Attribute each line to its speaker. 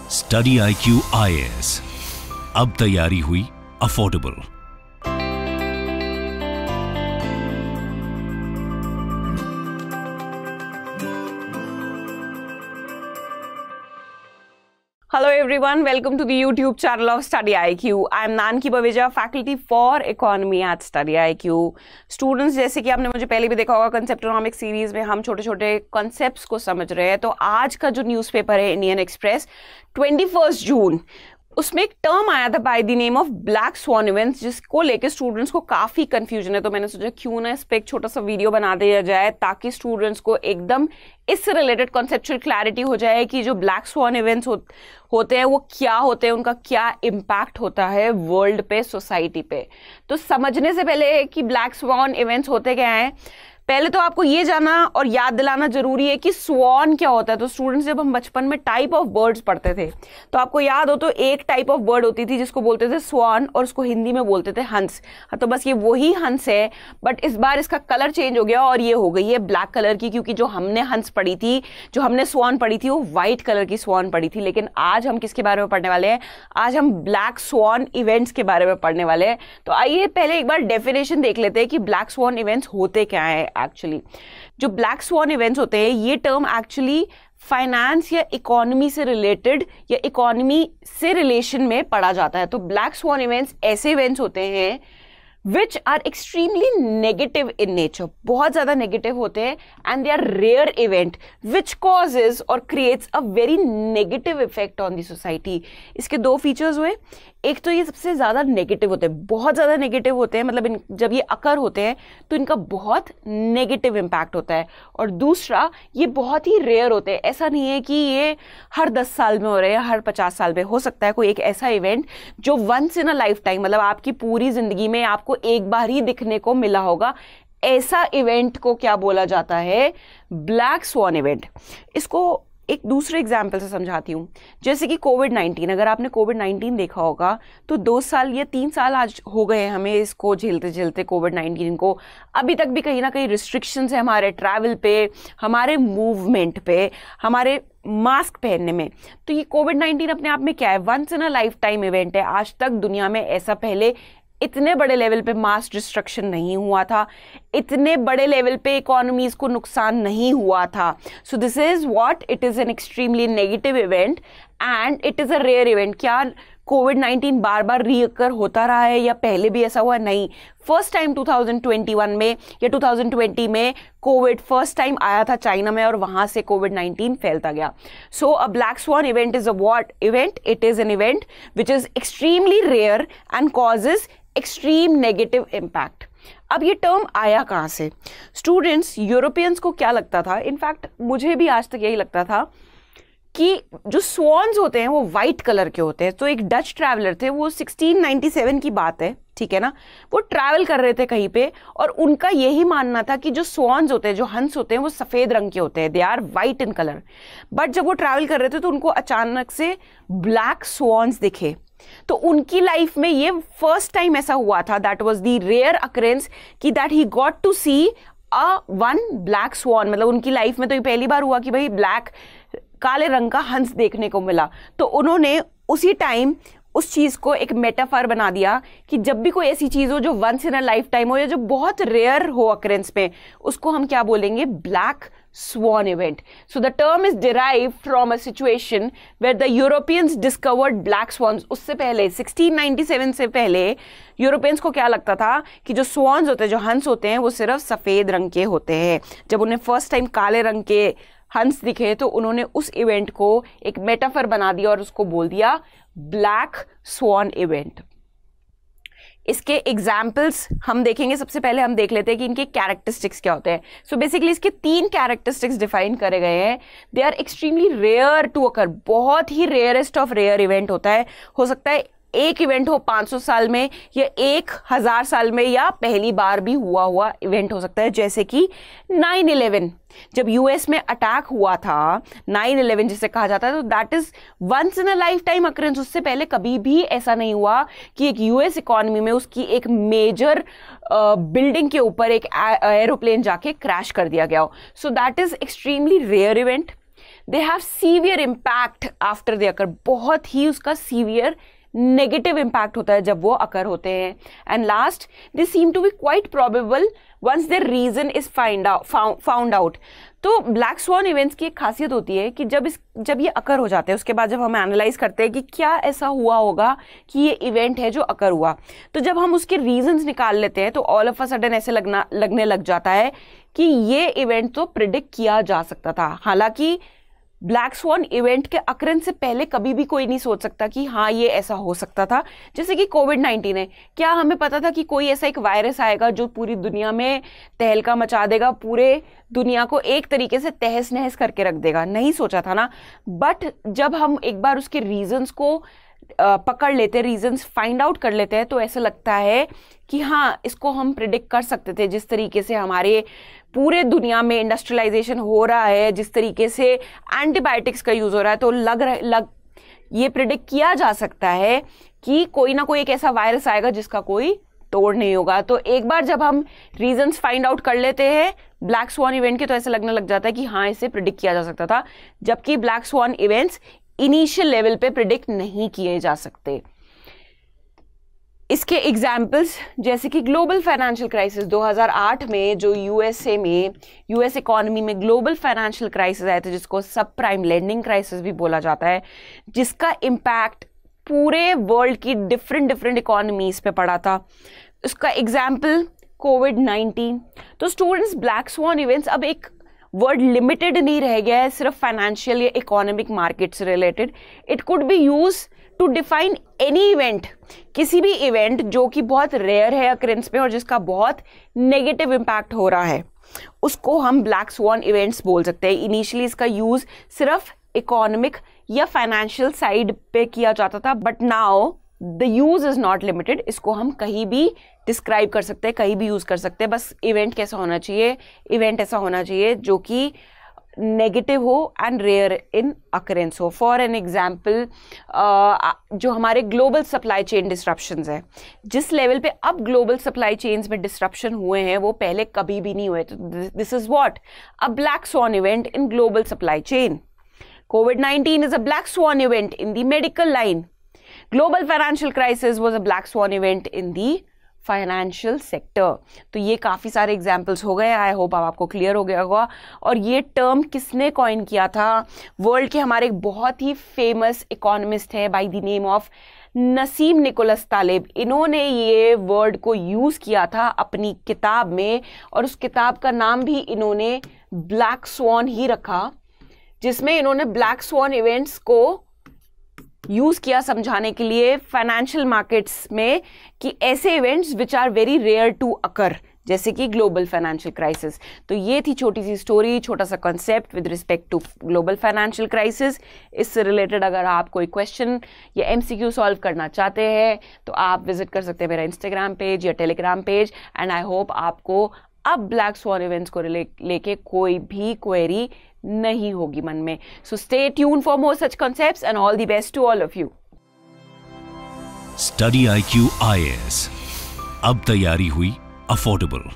Speaker 1: Study IQ IAS, अब तैयारी हुई affordable.
Speaker 2: Hello everyone, welcome to the YouTube channel of Study IQ. I am Nanki Baveja, faculty for economy at Study IQ. Students, जैसे कि आपने मुझे पहले भी देखा होगा, कंसेप्टोनॉमिक सीरीज में हम छोटे छोटे कॉन्सेप्ट्स को समझ रहे हैं। तो आज का जो न्यूज़पेपर है इंडियन एक्सप्रेस 21 जून, उसमें एक टर्म आया था bye the name of black swan events, जिसको लेके स्टूडेंट्स को काफ़ी कंफ्यूजन है। तो मैंने सोचा क्यों ना इस पर एक छोटा सा वीडियो बना दिया जाए ताकि स्टूडेंट्स को एकदम इससे रिलेटेड कॉन्सेप्चुअल क्लैरिटी हो जाए कि जो ब्लैक स्वॉन इवेंट्स होते हैं वो क्या होते हैं, उनका क्या इम्पैक्ट होता है वर्ल्ड पे, सोसाइटी पे। तो समझने से पहले कि ब्लैक स्वॉन इवेंट्स होते क्या हैं, पहले तो आपको ये जानना और याद दिलाना जरूरी है कि स्वॉन क्या होता है। तो स्टूडेंट्स, जब हम बचपन में टाइप ऑफ बर्ड्स पढ़ते थे तो आपको याद हो तो एक टाइप ऑफ बर्ड होती थी जिसको बोलते थे स्वॉन और उसको हिंदी में बोलते थे हंस। हाँ, तो बस ये वही हंस है, बट इस बार इसका कलर चेंज हो गया और ये हो गई है ब्लैक कलर की, क्योंकि जो हमने हंस पढ़ी थी, जो हमने स्वॉन पढ़ी थी, वो व्हाइट कलर की स्वॉन पढ़ी थी। लेकिन आज हम किसके बारे में पढ़ने वाले हैं? आज हम ब्लैक स्वॉन इवेंट्स के बारे में पढ़ने वाले हैं। तो आइए पहले एक बार डेफिनेशन देख लेते हैं कि ब्लैक स्वॉन इवेंट्स होते क्या है एक्चुअली। जो ब्लैक स्वॉन इवेंट्स होते हैं, ये टर्म एक्चुअली फाइनेंस या इकोनॉमी से रिलेटेड या इकोनॉमी से रिलेशन में पढ़ा जाता है। तो ब्लैक स्वॉन इवेंट्स ऐसे इवेंट्स होते हैं which are extremely negative in nature, बहुत ज्यादा नेगेटिव होते हैं, and they are rare event which causes और creates a very negative effect on the society. इसके दो फीचर्स हुए, एक तो ये सबसे ज्यादा नेगेटिव होते हैं, बहुत ज्यादा नेगेटिव होते हैं, मतलब जब ये अकर होते हैं तो इनका बहुत नेगेटिव इम्पैक्ट होता है, और दूसरा ये बहुत ही रेयर होते हैं। ऐसा नहीं है कि ये हर 10 साल में हो रहे हैं, हर 50 साल में। हो सकता है कोई एक ऐसा इवेंट जो once in a lifetime, मतलब आपकी पूरी जिंदगी में आपको एक बार ही दिखने को मिला होगा। ऐसा इवेंट को क्या बोला जाता है? Black swan event. इसको एक दूसरे एग्जाम्पल से समझाती हूँ, जैसे कि कोविड-19। अगर आपने कोविड-19 देखा होगा तो 2 साल या 3 साल आज हो गए हमें इसको झेलते झेलते, कोविड-19 को। अभी तक भी कहीं ना कहीं रिस्ट्रिक्शंस है हमारे ट्रैवल पे, हमारे मूवमेंट पे, हमारे मास्क पहनने में। तो ये कोविड-19 अपने आप में क्या है? Once in a lifetime event है। आज तक दुनिया में ऐसा पहले इतने बड़े लेवल पे मास डिस्ट्रक्शन नहीं हुआ था, इतने बड़े लेवल पे इकोनॉमीज को नुकसान नहीं हुआ था। So this is what it is, an extremely negative event and it is a rare event. क्या कोविड-19 बार बार रीअकर होता रहा है या पहले भी ऐसा हुआ? नहीं। फर्स्ट टाइम 2021 में या 2020 में कोविड फर्स्ट टाइम आया था चाइना में, और वहां से कोविड-19 फैलता गया। So a black swan event is a what event? It is an event which is extremely rare and causes extreme negative impact. अब ये टर्म आया कहाँ से? स्टूडेंट्स, यूरोपियंस को क्या लगता था, इनफैक्ट मुझे भी आज तक यही लगता था कि जो स्वॉन्स होते हैं वो वाइट कलर के होते हैं। तो एक डच ट्रैवलर थे, वो 1697 की बात है, ठीक है ना, वो ट्रैवल कर रहे थे कहीं पे, और उनका यही मानना था कि जो स्वॉन्स होते हैं, जो हंस होते हैं, वो सफेद रंग के होते हैं, they are white in colour. But जब वो ट्रैवल कर रहे थे तो उनको अचानक से ब्लैक स्वॉन्स दिखे। तो उनकी लाइफ में ये फर्स्ट टाइम ऐसा हुआ था, that was the rare occurrence, कि that he got to see one black swan. मतलब उनकी लाइफ में तो ये पहली बार हुआ कि भाई ब्लैक, काले रंग का हंस देखने को मिला। तो उन्होंने उसी टाइम उस चीज को एक मेटाफर बना दिया कि जब भी कोई ऐसी चीज हो जो once in a lifetime हो या जो बहुत रेयर हो अकरेंस में, उसको हम क्या बोलेंगे? Black swan event. So the term is derived from a situation where the Europeans discovered black swans. उससे पहले 1697 से पहले यूरोपियंस को क्या लगता था कि जो स्वॉन्स होते हैं, जो हंस होते हैं, वो सिर्फ सफेद रंग के होते हैं। जब उन्हें फर्स्ट टाइम काले रंग के हंस दिखे तो उन्होंने उस इवेंट को एक मेटाफर बना दिया और उसको बोल दिया ब्लैक स्वॉन इवेंट। इसके एग्जाम्पल्स हम देखेंगे। सबसे पहले हम देख लेते हैं कि इनके कैरेक्टरिस्टिक्स क्या होते हैं। सो बेसिकली इसके 3 कैरेक्टरिस्टिक्स डिफाइन करे गए हैं। They are extremely rare to occur, बहुत ही रेयरेस्ट ऑफ रेयर इवेंट होता है। हो सकता है एक इवेंट हो 500 साल में या 1000 साल में, या पहली बार भी हुआ इवेंट हो सकता है, जैसे कि 9/11 जब यूएस में अटैक हुआ था, 9/11 जिसे कहा जाता है, तो that is once in a lifetime occurrence. उससे पहले कभी भी ऐसा नहीं हुआ कि एक यूएस इकोनॉमी में उसकी एक मेजर बिल्डिंग के ऊपर एक एरोप्लेन जाके क्रैश कर दिया गया हो। So that is extremely rare event. They have severe impact after they occur, बहुत ही उसका सीवियर नेगेटिव इम्पैक्ट होता है जब वो अकर होते हैं. And last, they seem to be quite probable once their reason is found out. तो ब्लैक स्वॉन इवेंट्स की एक खासियत होती है कि जब ये अकर हो जाते हैं, उसके बाद जब हम एनालाइज करते हैं कि क्या ऐसा हुआ होगा कि ये इवेंट है जो अकर हुआ, तो जब हम उसके रीजंस निकाल लेते हैं तो ऑल ऑफ अ सडन ऐसे लगने लग जाता है कि ये इवेंट तो प्रिडिक्ट किया जा सकता था. हालांकि ब्लैक स्वॉन इवेंट के अकरेंस से पहले कभी भी कोई नहीं सोच सकता कि हाँ ये ऐसा हो सकता था. जैसे कि कोविड-19 है, क्या हमें पता था कि कोई ऐसा एक वायरस आएगा जो पूरी दुनिया में तहलका मचा देगा, पूरे दुनिया को एक तरीके से तहस नहस करके रख देगा? नहीं सोचा था ना. बट जब हम एक बार उसके रीजंस को पकड़ लेते हैं, रीजंस फाइंड आउट कर लेते हैं, तो ऐसा लगता है कि हाँ इसको हम प्रिडिक्ट कर सकते थे. जिस तरीके से हमारे पूरे दुनिया में इंडस्ट्रियलाइजेशन हो रहा है, जिस तरीके से एंटीबायोटिक्स का यूज हो रहा है, तो ये प्रिडिक्ट किया जा सकता है कि कोई ना कोई एक ऐसा वायरस आएगा जिसका कोई तोड़ नहीं होगा. तो एक बार जब हम रीजंस फाइंड आउट कर लेते हैं ब्लैक स्वॉन इवेंट के, तो ऐसा लगने लग जाता है कि हाँ इसे प्रिडिक्ट किया जा सकता था, जबकि black swan events initial level पे प्रिडिक्ट नहीं किए जा सकते. इसके एग्जाम्पल्स जैसे कि ग्लोबल फाइनेंशियल क्राइसिस 2008 में, जो यूएस इकोनॉमी में ग्लोबल फाइनेंशियल क्राइसिस आया था, जिसको सब प्राइम लेंडिंग क्राइसिस भी बोला जाता है, जिसका इम्पैक्ट पूरे वर्ल्ड की डिफरेंट इकोनॉमीज पे पड़ा था. उसका एग्जाम्पल कोविड-19. तो स्टूडेंट्स, ब्लैक स्वॉन इवेंट्स अब एक वर्ड लिमिटेड नहीं रह गया है सिर्फ फाइनेंशियल या इकोनॉमिक मार्केट से related. It could be use to define any event, किसी भी इवेंट जो कि बहुत रेयर है अकरेंस पे और जिसका बहुत नेगेटिव इम्पैक्ट हो रहा है, उसको हम ब्लैक स्वॉन इवेंट्स बोल सकते हैं. इनिशियली इसका यूज सिर्फ इकोनॉमिक या फाइनेंशियल साइड पे किया जाता था, but now the use is not limited. इसको हम कहीं भी डिस्क्राइब कर सकते हैं, कहीं भी यूज कर सकते हैं. बस इवेंट कैसा होना चाहिए? इवेंट ऐसा होना चाहिए जो कि नेगेटिव हो एंड रेयर इन अकरेंस हो. फॉर एन एग्जाम्पल, जो हमारे ग्लोबल सप्लाई चेन डिस्ट्रप्शंस है, जिस लेवल पे अब ग्लोबल सप्लाई चेन्स में डिस्ट्रप्शन हुए हैं वो पहले कभी भी नहीं हुए. तो this is what a black swan event in global supply chain. COVID-19 is a black swan event in the medical line. Global financial crisis was a black swan event in the financial sector. तो ये काफ़ी सारे examples हो गए. I hope आपको clear हो गया होगा. और ये टर्म किसने कॉइन किया था? वर्ल्ड के हमारे एक बहुत ही फेमस इकोनॉमिस्ट हैं by the name of Nassim Nicholas Taleb. इन्होंने ये वर्ड को यूज़ किया था अपनी किताब में, और उस किताब का नाम भी इन्होंने ब्लैक स्वॉन ही रखा, जिसमें इन्होंने ब्लैक स्वॉन इवेंट्स को यूज किया समझाने के लिए फाइनेंशियल मार्केट्स में कि ऐसे events which are very rare to occur, जैसे कि ग्लोबल फाइनेंशियल क्राइसिस. तो ये थी छोटी सी स्टोरी, छोटा सा concept with respect to global financial crisis. इससे रिलेटेड अगर आप कोई क्वेश्चन या MCQ सॉल्व करना चाहते हैं तो आप विजिट कर सकते हैं मेरा इंस्टाग्राम पेज या Telegram page. And I hope आपको अब ब्लैक स्वॉन इवेंट्स को लेके कोई भी क्वेरी नहीं होगी मन में. So stay tune for more such concepts and all the best to all of you.
Speaker 1: Study IQ IAS, अब तैयारी हुई अफोर्डेबल.